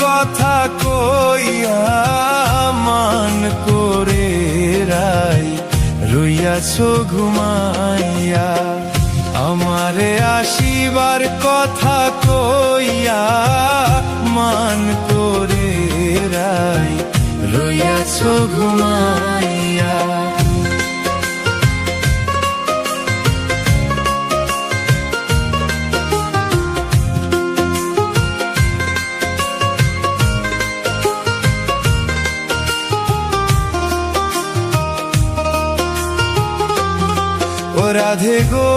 কথা কইয়া মান করে রাই রইয়াছো ঘুমাইয়া। আমারে আসিবার কথা কইয়া মান করে রাই রইয়াছো ঘুমাইয়া। ও রাধে গো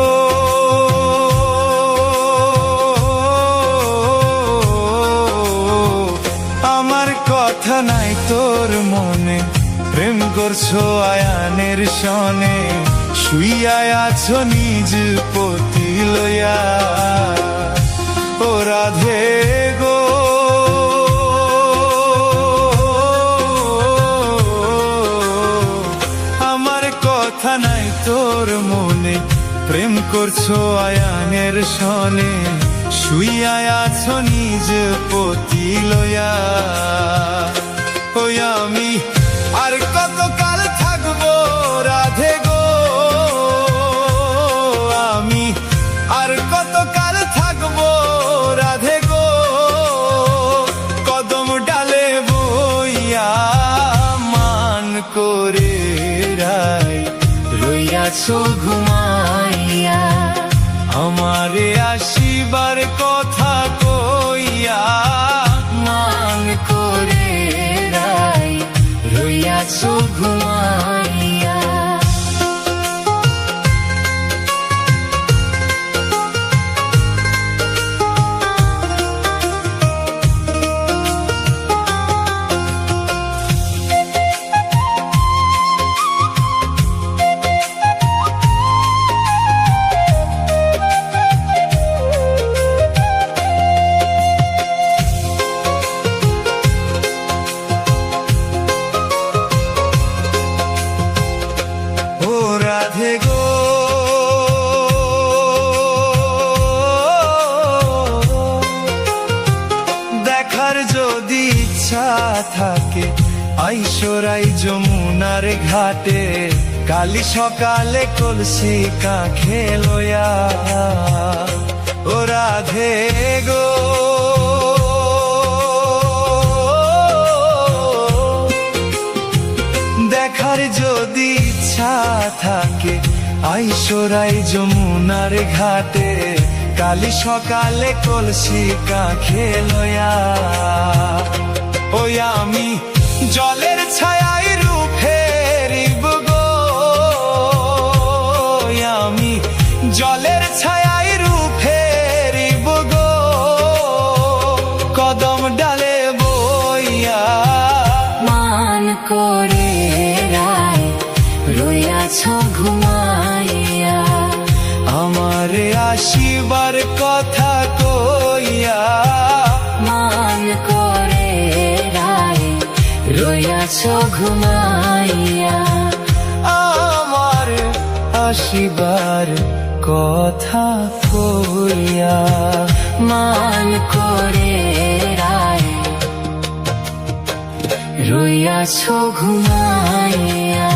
আমার কথা নাই তোর মনে, প্রেম করছো আয়ানের সনে, শুইয়া আছো নিজ পতি লইয়া। ও রাধে গো আমার কথা নাই তোর মনে, প্রেম করছো আয়ানের সনে, শুইয়া আছো নিজ পতি লইয়া। ওই আমি আর কতকাল থাকবো রাধে গো, আমি আর কতকাল থাকবো রাধে গো, কদম ডালে বইয়া মান করে রাই রইয়াছো ঘুমাইয়া। আমারে আসিবার কথা কইয়া মান করে রাই রইয়াছো ঘুমাইয়া। রাধে গো দেখার যদি ইচ্ছা থাকে আইসরাই যমুনার ঘাটে, কালি সকালে কলসি কাঁখে লইয়া। ও রাধে গো দেখার যদি ইচ্ছা থাকে আইসরাই যমুনার ঘাটে, কালি সকালে কলসি কাঁখে লইয়া। ওই আমি জলের ছায়ায় রূপ ফেরিব গো, আমি জলের ছায়ায় রূপ ফেরিব গো, কদম ডালে বইয়া মান করে রাই রইয়াছো ঘুমাইয়া। আমারে আসিবার কথা কইয়া মান করে রাই রইয়াছো ঘুমাইয়া। আমার আসিবার কথা কইয়া মান করে রাই রইয়াছো ঘুমাইয়া।